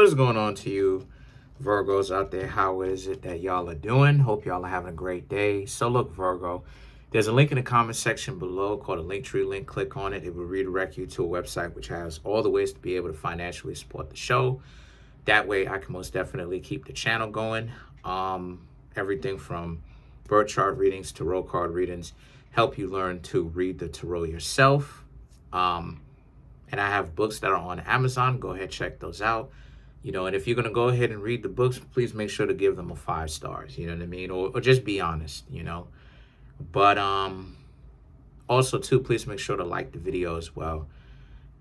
What is going on to you Virgos out there? How is it that y'all are doing? Hope y'all are having a great day. So look, Virgo, there's a link in the comment section below called a Linktree link. Click on it. It will redirect you to a website which has all the ways to be able to financially support the show. That way I can most definitely keep the channel going. Everything from birth chart readings, tarot card readings, help you learn to read the tarot yourself. And I have books that are on Amazon. Go ahead, check those out. And if you're going to go ahead and read the books, please make sure to give them a 5 stars. You know what I mean? Or just be honest, But also, too, please make sure to like the video as well.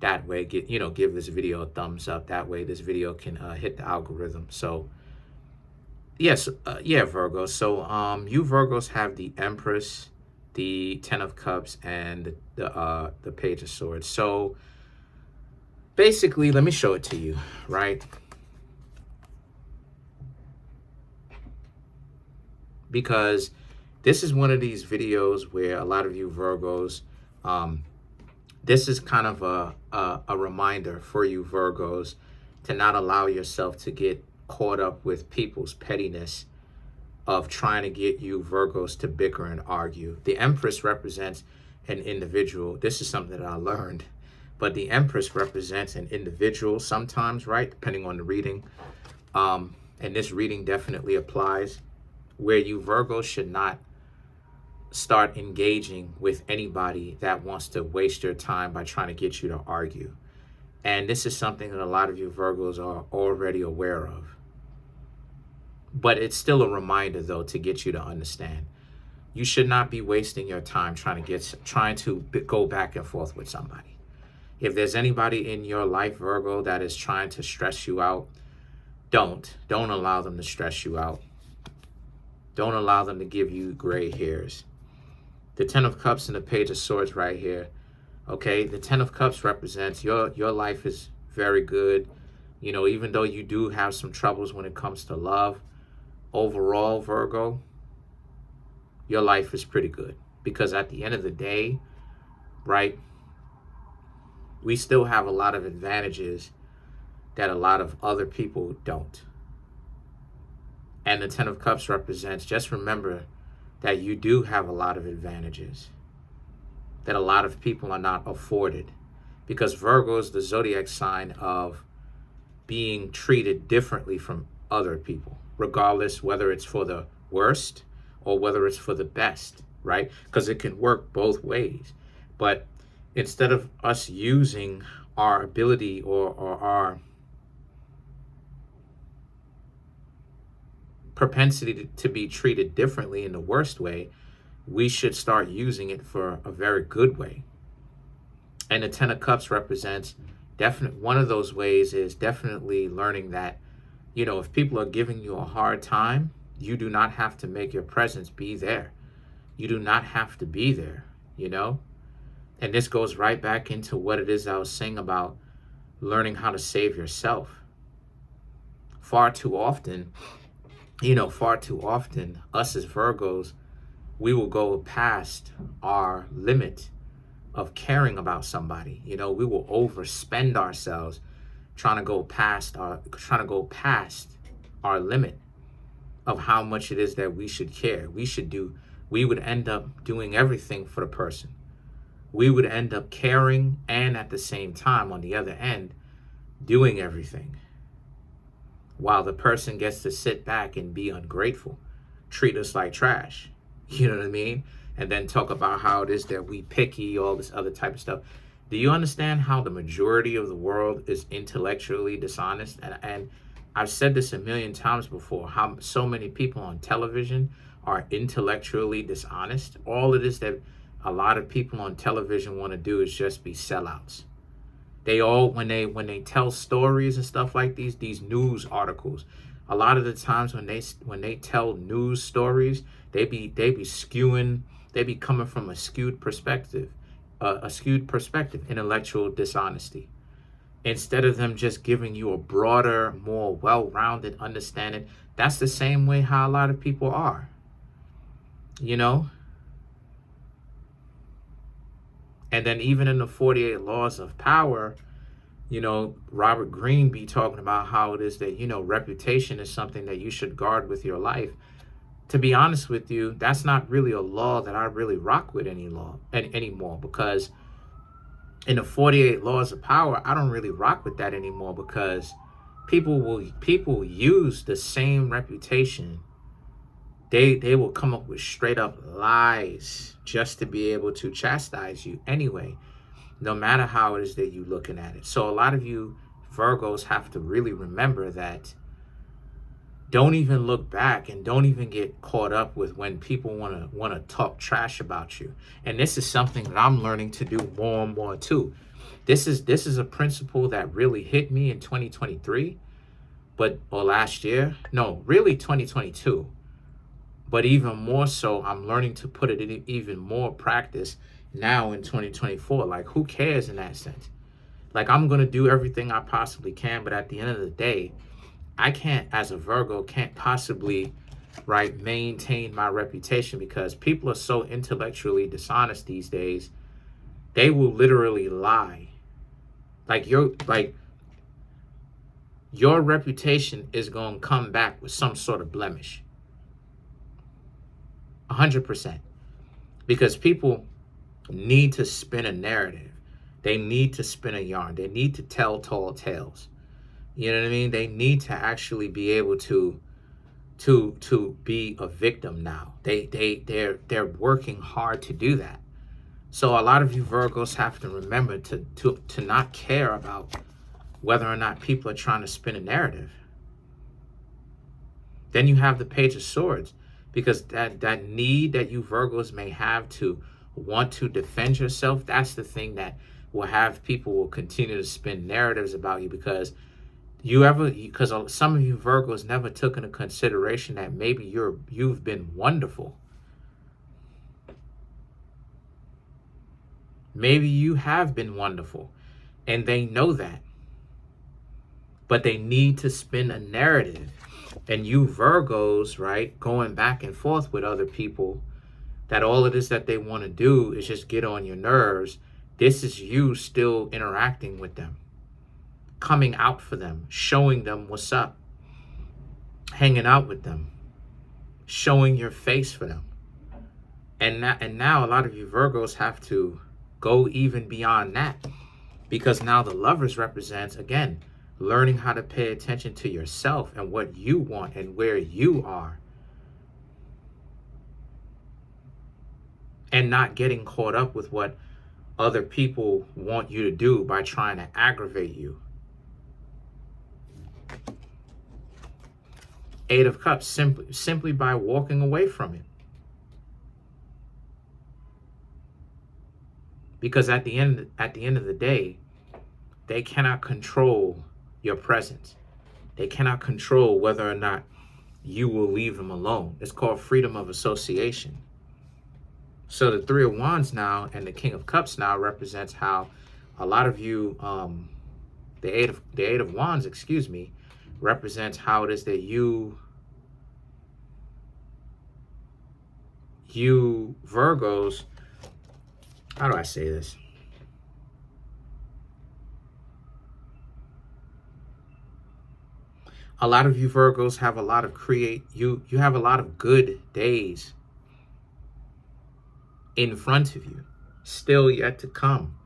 That way, give this video a thumbs up. That way, this video can hit the algorithm. So, yes, Virgo. So, you Virgos have the Empress, the Ten of Cups, and the Page of Swords. So, basically, let me show it to you, right? Because this is one of these videos where a lot of you Virgos, this is kind of a reminder for you Virgos to not allow yourself to get caught up with people's pettiness of trying to get you Virgos to bicker and argue. The Empress represents an individual. This is something that I learned. But the Empress represents an individual sometimes, right? Depending on the reading. And this reading definitely applies where you Virgos should not start engaging with anybody that wants to waste your time by trying to get you to argue. And this is something that a lot of you Virgos are already aware of. But it's still a reminder, though, to get you to understand. You should not be wasting your time trying to go back and forth with somebody. If there's anybody in your life, Virgo, that is trying to stress you out, don't allow them to stress you out. Don't allow them to give you gray hairs. The Ten of Cups and the Page of Swords right here. Okay, the Ten of Cups represents your life is very good. Even though you do have some troubles when it comes to love, overall, Virgo, your life is pretty good. Because at the end of the day, right, we still have a lot of advantages that a lot of other people don't. And the Ten of Cups represents, just remember that you do have a lot of advantages that a lot of people are not afforded. Because Virgo is the zodiac sign of being treated differently from other people, regardless whether it's for the worst or whether it's for the best, right? Because it can work both ways. But instead of us using our ability or our propensity to be treated differently in the worst way, we should start using it for a very good way. And the Ten of Cups represents one of those ways is definitely learning that, if people are giving you a hard time, you do not have to make your presence be there. You do not have to be there, And this goes right back into what it is I was saying about learning how to save yourself. Far too often, us as Virgos, we will go past our limit of caring about somebody. We will overspend ourselves trying to go past our limit of how much it is that we should care. We would end up doing everything for the person. We would end up caring and at the same time, on the other end, doing everything. While the person gets to sit back and be ungrateful, treat us like trash. You know what I mean? And then talk about how it is that we picky, all this other type of stuff. Do you understand how the majority of the world is intellectually dishonest? And I've said this a million times before, how so many people on television are intellectually dishonest. All it is that a lot of people on television want to do is just be sellouts. They all, when they tell stories and stuff like these news articles, a lot of the times when they tell news stories, they be skewing, they be coming from a skewed perspective, intellectual dishonesty. Instead of them just giving you a broader, more well-rounded understanding, that's the same way how a lot of people are. And then even in the 48 laws of power, You know, Robert Greene be talking about how it is that, you know, reputation is something that you should guard with your life. To be honest with you, that's not really a law that I really rock with anymore, because in the 48 laws of power, I don't really rock with that anymore, because people use the same reputation. They will come up with straight up lies just to be able to chastise you anyway, no matter how it is that you're looking at it. So a lot of you Virgos have to really remember that. Don't even look back and don't even get caught up with when people want to talk trash about you. And this is something that I'm learning to do more and more too. This is a principle that really hit me in 2023, or last year. No, really 2022. But even more so, I'm learning to put it in even more practice now in 2024. Like, who cares in that sense? Like, I'm going to do everything I possibly can, but at the end of the day, I can't, as a Virgo, can't possibly, right, maintain my reputation, because people are so intellectually dishonest these days. They will literally lie. Like your reputation is going to come back with some sort of blemish. 100%. Because people need to spin a narrative. They need to spin a yarn. They need to tell tall tales. You know what I mean? They need to actually be able to be a victim now. They're working hard to do that. So a lot of you Virgos have to remember to not care about whether or not people are trying to spin a narrative. Then you have the Page of Swords, because that need that you Virgos may have to want to defend yourself, that's the thing that will have people will continue to spin narratives about you, because some of you Virgos never took into consideration that maybe you've been wonderful. Maybe you have been wonderful, and they know that. But they need to spin a narrative. And you Virgos, right, going back and forth with other people, that all it is that they want to do is just get on your nerves. This is you still interacting with them, coming out for them, showing them what's up, hanging out with them, showing your face for them. And now a lot of you Virgos have to go even beyond that, because now the Lovers represents, again, learning how to pay attention to yourself and what you want and where you are, and not getting caught up with what other people want you to do by trying to aggravate you. Eight of Cups, simply by walking away from it. Because at the end of the day, they cannot control your presence. They cannot control whether or not you will leave them alone. It's called freedom of association. So the Three of Wands now and the King of Cups now represents how a lot of you, the Eight of Wands, represents how it is that you Virgos, how do I say this? A lot of you Virgos have a lot of you have a lot of good days in front of you, still yet to come.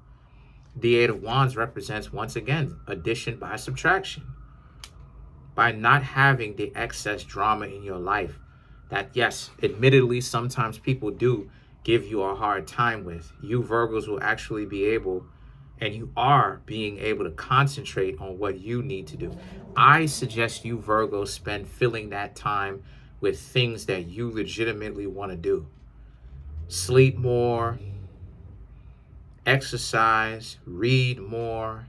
The Eight of Wands represents, once again, addition by subtraction. By not having the excess drama in your life that, yes, admittedly, sometimes people do give you a hard time with, you Virgos will actually be able, and you are being able to concentrate on what you need to do. I suggest you Virgos spend filling that time with things that you legitimately want to do. Sleep more, exercise, read more,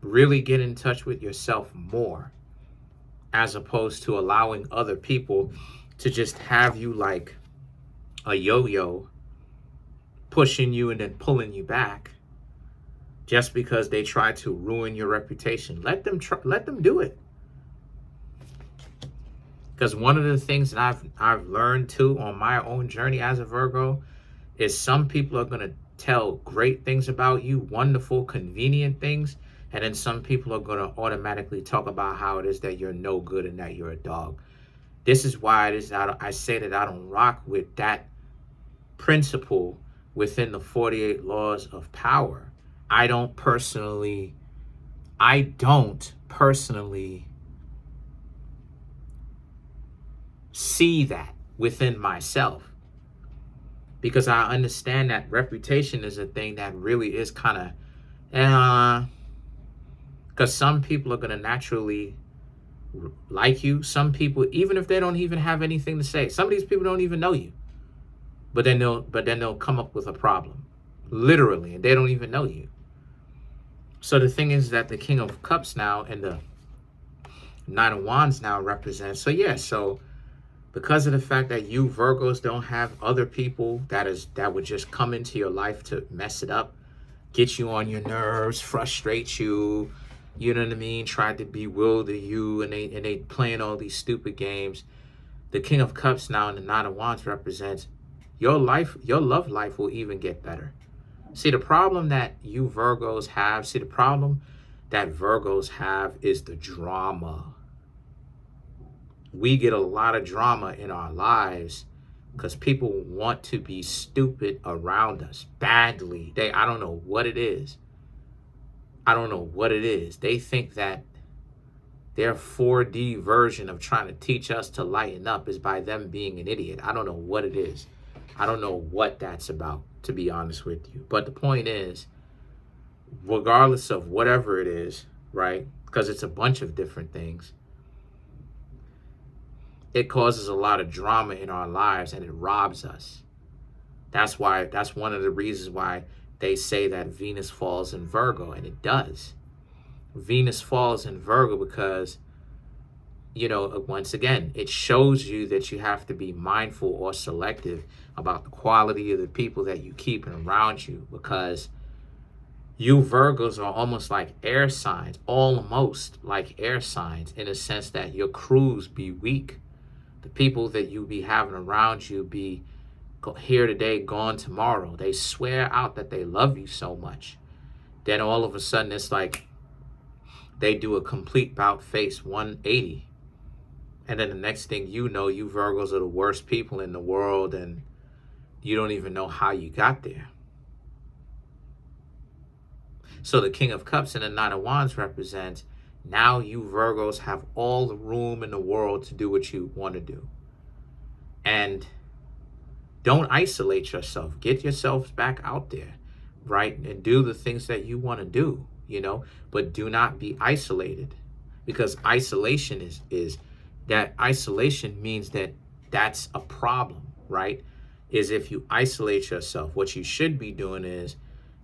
really get in touch with yourself more, as opposed to allowing other people to just have you like a yo-yo, pushing you and then pulling you back just because they try to ruin your reputation. Let them do it. Because one of the things that I've learned too on my own journey as a Virgo is some people are going to tell great things about you, wonderful, convenient things, And then some people are going to automatically talk about how it is that you're no good and that you're a dog. This is why it is that I say that I don't rock with that principle within the 48 laws of power. I don't personally see that within myself, because I understand that reputation is a thing that really is kind of, because some people are going to naturally like you. Some people, even if they don't even have anything to say, some of these people don't even know you, but then they'll come up with a problem, literally, and they don't even know you. So the thing is that the King of Cups now and the Nine of Wands now represents. So because of the fact that you Virgos don't have other people that would just come into your life to mess it up, get you on your nerves, frustrate you, you know what I mean, try to bewilder you, and they playing all these stupid games. The King of Cups now and the Nine of Wands represents your love life will even get better. See, the problem that you Virgos have, is the drama. We get a lot of drama in our lives because people want to be stupid around us badly. I don't know what it is. They think that their 4D version of trying to teach us to lighten up is by them being an idiot. I don't know what it is. I don't know what that's about, to be honest with you. But the point is, regardless of whatever it is, right? Because it's a bunch of different things. It causes a lot of drama in our lives and it robs us. That's one of the reasons why they say that Venus falls in Virgo, and it does. Venus falls in Virgo because, once again, it shows you that you have to be mindful or selective about the quality of the people that you keep around you, because you Virgos are almost like air signs, in a sense that your crews be weak. The people that you be having around you be here today, gone tomorrow. They swear out that they love you so much. Then all of a sudden it's like they do a complete about-face 180. And then the next thing you know, you Virgos are the worst people in the world and you don't even know how you got there. So the King of Cups and the Nine of Wands represents, now you Virgos have all the room in the world to do what you want to do. And don't isolate yourself. Get yourselves back out there, right? And do the things that you want to do, but do not be isolated, because isolation isolation means that that's a problem, right? Is if you isolate yourself, what you should be doing is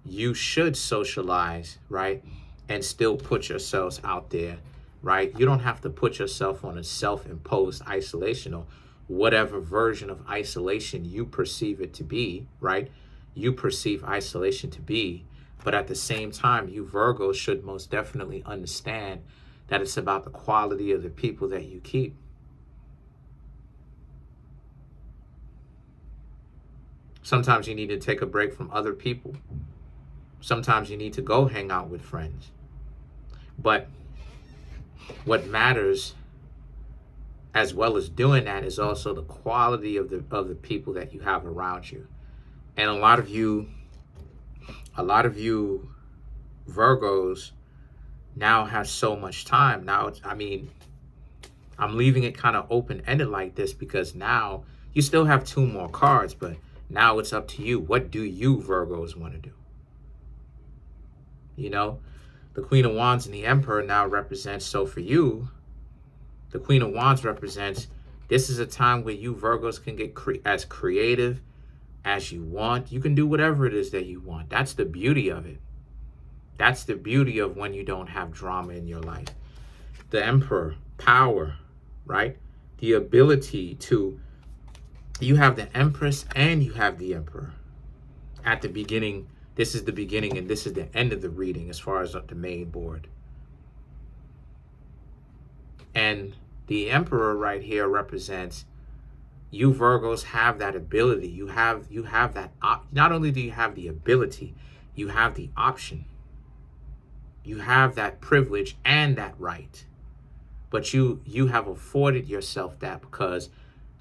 you should socialize, right? And still put yourselves out there, right? You don't have to put yourself on a self-imposed isolation or whatever version of isolation you perceive it to be, right? You perceive isolation to be, but at the same time, you Virgos should most definitely understand that it's about the quality of the people that you keep. Sometimes you need to take a break from other people. Sometimes you need to go hang out with friends. But what matters, as well as doing that, is also the quality of the people that you have around you. And a lot of you Virgos now have so much time. Now, I'm leaving it kind of open-ended like this because now you still have 2 more cards, but now it's up to you. What do you Virgos want to do? The Queen of Wands and the Emperor now represents, so for you, the Queen of Wands represents, this is a time where you Virgos can get as creative as you want. You can do whatever it is that you want. That's the beauty of it. That's the beauty of when you don't have drama in your life. The Emperor, power, right? The ability to, you have the Empress and you have the Emperor. At the beginning, this is the beginning and this is the end of the reading as far as the main board. And the Emperor right here represents, you Virgos have that ability. You have that, not only do you have the ability, you have the option. You have that privilege and that right. But you have afforded yourself that because,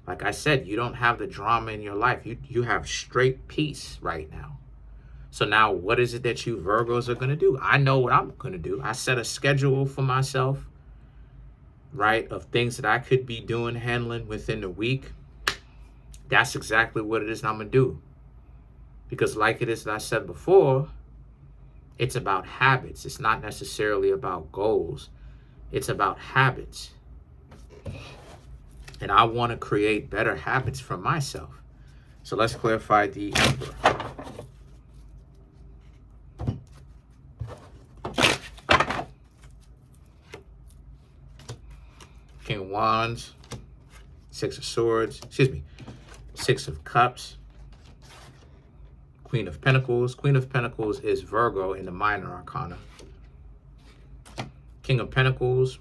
like I said, you don't have the drama in your life. You have straight peace right now. So now what is it that you Virgos are going to do? I know what I'm going to do. I set a schedule for myself, right, of things that I could be doing, handling within the week. That's exactly what it is I'm going to do. Because like it is that I said before, it's about habits. It's not necessarily about goals. It's about habits. And I want to create better habits for myself. So let's clarify the Emperor. King of Wands, Six of Swords, Six of Cups, Queen of Pentacles. Queen of Pentacles is Virgo in the minor arcana. King of Pentacles,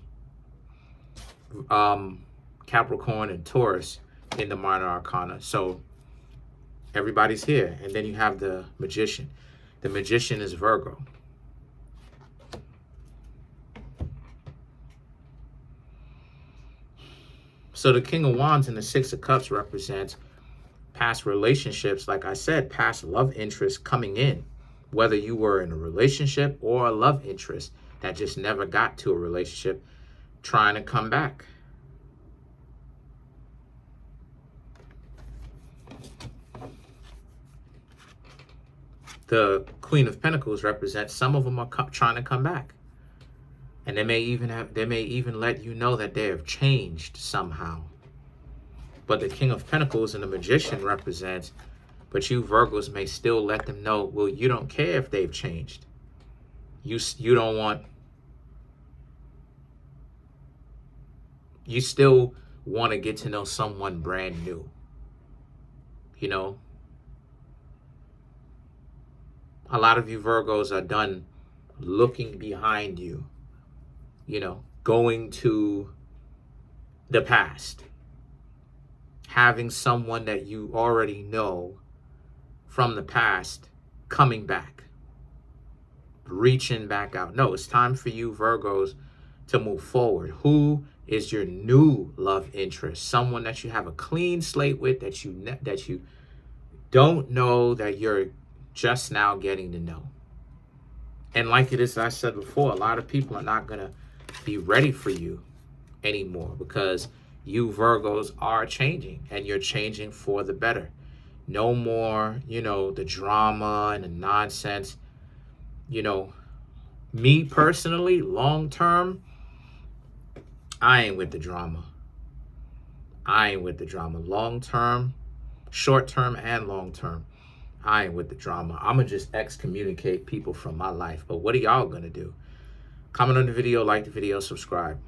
Capricorn and Taurus in the minor arcana. So everybody's here. And then you have the Magician. The Magician is Virgo. So the King of Wands and the Six of Cups represents past relationships, like I said, past love interest coming in, whether you were in a relationship or a love interest that just never got to a relationship, trying to come back. The Queen of Pentacles represents some of them are trying to come back. And they may even let you know that they have changed somehow. But the King of Pentacles and the Magician represents, but you Virgos may still let them know, well, you don't care if they've changed. You don't want, you still want to get to know someone brand new. You know? A lot of you Virgos are done looking behind you. You know, going to the past, having someone that you already know from the past coming back, reaching back out. No, it's time for you Virgos to move forward. Who is your new love interest? Someone that you have a clean slate with, that you don't know, that you're just now getting to know. And like it is, I said before, a lot of people are not going to be ready for you anymore because you Virgos are changing, and you're changing for the better. No more, you know, the drama and the nonsense. You know, me personally, long term, I ain't with the drama. I ain't with the drama. Long term, short term, and long term, I ain't with the drama. I'm going to just excommunicate people from my life. But what are y'all going to do? Comment on the video, like the video, subscribe.